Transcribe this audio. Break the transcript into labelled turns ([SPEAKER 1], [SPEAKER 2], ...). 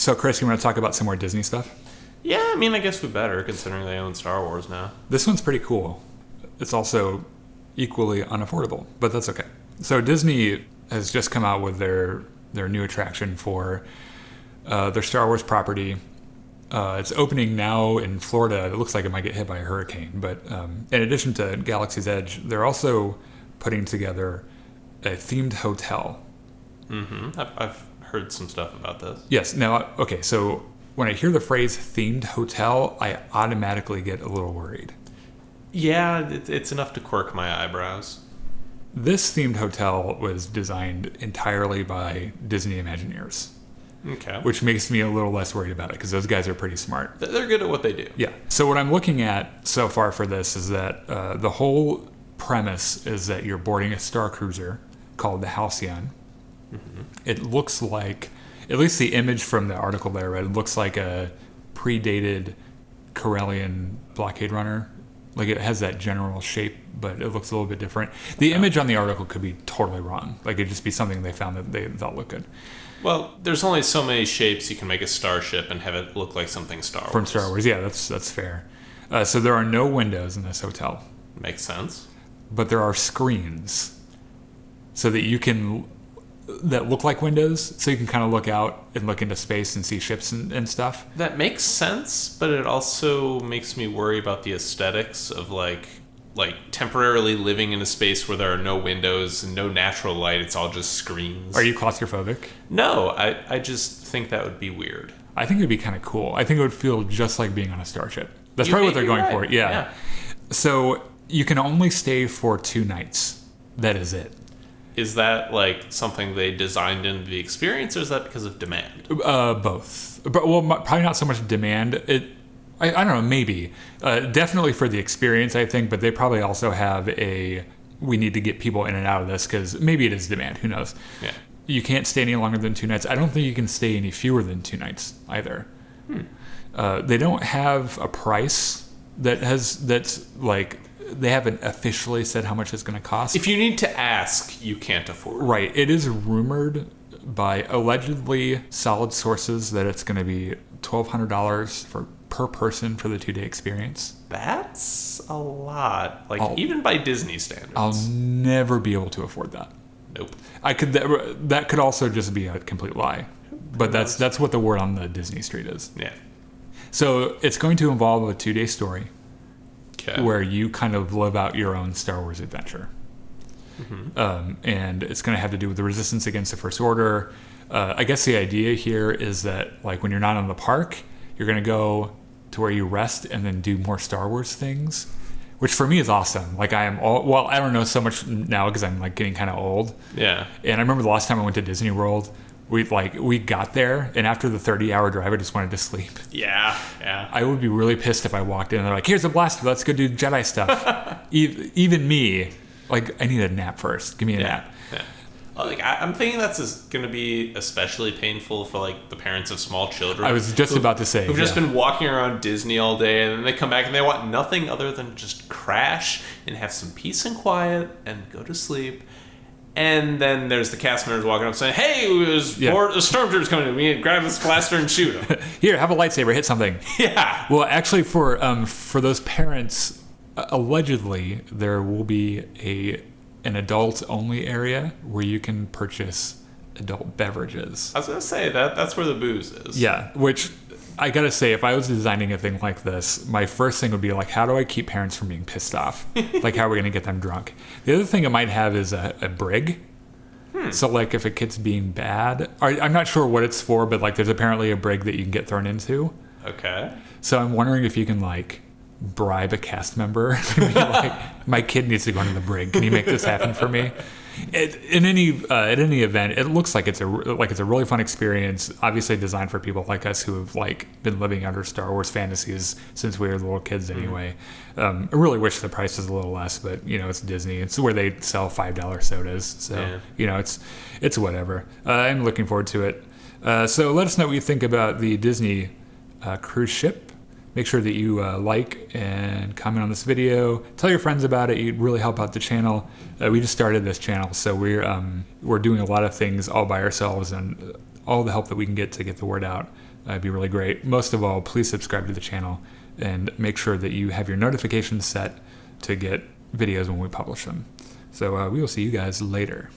[SPEAKER 1] So, Chris, you want to talk about some more Disney stuff?
[SPEAKER 2] Yeah, I mean, I guess we better, considering they own Star Wars now.
[SPEAKER 1] This one's pretty cool. It's also equally unaffordable, but that's okay. So Disney has just come out with their new attraction for their Star Wars property. It's opening now in Florida. It looks like it might get hit by a hurricane. But in addition to Galaxy's Edge, they're also putting together a themed hotel.
[SPEAKER 2] Mm-hmm. I've heard some stuff about this.
[SPEAKER 1] Yes. Now, okay, so when I hear the phrase themed hotel, I automatically get a little worried.
[SPEAKER 2] Yeah, it's enough to quirk my eyebrows.
[SPEAKER 1] This themed hotel was designed entirely by Disney Imagineers.
[SPEAKER 2] Okay.
[SPEAKER 1] Which makes me a little less worried about it because those guys are pretty smart.
[SPEAKER 2] They're good at what they do.
[SPEAKER 1] Yeah. So what I'm looking at so far for this is that the whole premise is that you're boarding a Star Cruiser called the Halcyon. Mm-hmm. It looks like, at least the image from the article there, it looks like a predated Corellian blockade runner. Like it has that general shape, but it looks a little bit different. The image on the article could be totally wrong. Like it'd just be something they found that they thought looked good.
[SPEAKER 2] Well, there's only so many shapes you can make a starship and have it look like something Star Wars.
[SPEAKER 1] From Star Wars, yeah, that's fair. So there are no windows in this hotel.
[SPEAKER 2] Makes sense.
[SPEAKER 1] But there are screens so that that look like windows, so you can kind of look out and look into space and see ships and stuff.
[SPEAKER 2] That makes sense, but it also makes me worry about the aesthetics of like temporarily living in a space where there are no windows and no natural light. It's all just screens.
[SPEAKER 1] Are you claustrophobic?
[SPEAKER 2] No, I just think that would be weird.
[SPEAKER 1] I think it would be kind of cool. I think it would feel just like being on a starship. That's probably what they're going for. Yeah. So you can only stay for 2 nights. That is it.
[SPEAKER 2] Is that like something they designed into the experience, or is that because of demand?
[SPEAKER 1] Both. But well, probably not so much demand. I don't know, maybe. Definitely for the experience, I think, but they probably also have we need to get people in and out of this because maybe it is demand. Who knows?
[SPEAKER 2] Yeah.
[SPEAKER 1] You can't stay any longer than 2 nights. I don't think you can stay any fewer than 2 nights either. They don't have a price that's like, they haven't officially said how much it's going to cost.
[SPEAKER 2] If you need to ask, you can't afford.
[SPEAKER 1] Right. It is rumored by allegedly solid sources that it's going to be $1,200 per person for the 2-day experience.
[SPEAKER 2] That's a lot. Even by Disney standards.
[SPEAKER 1] I'll never be able to afford that.
[SPEAKER 2] Nope.
[SPEAKER 1] That could also just be a complete lie. But that's what the word on the Disney street is.
[SPEAKER 2] Yeah.
[SPEAKER 1] So it's going to involve a 2-day story.
[SPEAKER 2] Okay.
[SPEAKER 1] Where you kind of live out your own Star Wars adventure. Mm-hmm. And it's going to have to do with the resistance against the First Order. I guess the idea here is that like when you're not in the park, you're going to go to where you rest and then do more Star Wars things, which for me is awesome. Like I don't know so much now because I'm like getting kind of old.
[SPEAKER 2] Yeah.
[SPEAKER 1] And I remember the last time I went to Disney World, we got there, and after the 30-hour drive, I just wanted to sleep.
[SPEAKER 2] Yeah.
[SPEAKER 1] I would be really pissed if I walked in and they're like, here's a blaster, let's go do Jedi stuff. Even me, like, I need a nap first. Give me a nap.
[SPEAKER 2] Yeah. I'm thinking that's going to be especially painful for, like, the parents of small children.
[SPEAKER 1] I was just about to say.
[SPEAKER 2] Who've just been walking around Disney all day, and then they come back and they want nothing other than just crash and have some peace and quiet and go to sleep. And then there's the cast members walking up saying, hey, there's more stormtroopers coming in. We need to grab this blaster and shoot them.
[SPEAKER 1] Here, have a lightsaber, hit something.
[SPEAKER 2] Yeah.
[SPEAKER 1] Well, actually, for those parents, allegedly, there will be an adult-only area where you can purchase adult beverages.
[SPEAKER 2] I was going to say, that's where the booze is.
[SPEAKER 1] Yeah, which I gotta say, if I was designing a thing like this, my first thing would be like, how do I keep parents from being pissed off? Like, how are we gonna get them drunk? The other thing it might have is a brig. So, like, if a kid's being bad, I'm not sure what it's for, but like, there's apparently a brig that you can get thrown into.
[SPEAKER 2] Okay.
[SPEAKER 1] So I'm wondering if you can like bribe a cast member and be like, my kid needs to go into the brig. Can you make this happen for me? At any event, it looks like it's a really fun experience. Obviously designed for people like us who have like been living under Star Wars fantasies since we were little kids anyway. I really wish the price was a little less, but you know it's Disney. It's where they sell $5 sodas, so you know it's whatever. I'm looking forward to it. So let us know what you think about the Disney cruise ship. Make sure that you like and comment on this video. Tell your friends about it. You'd really help out the channel. We just started this channel, so we're doing a lot of things all by ourselves and all the help that we can get to get the word out. It'd be really great. Most of all, please subscribe to the channel and make sure that you have your notifications set to get videos when we publish them. So we will see you guys later.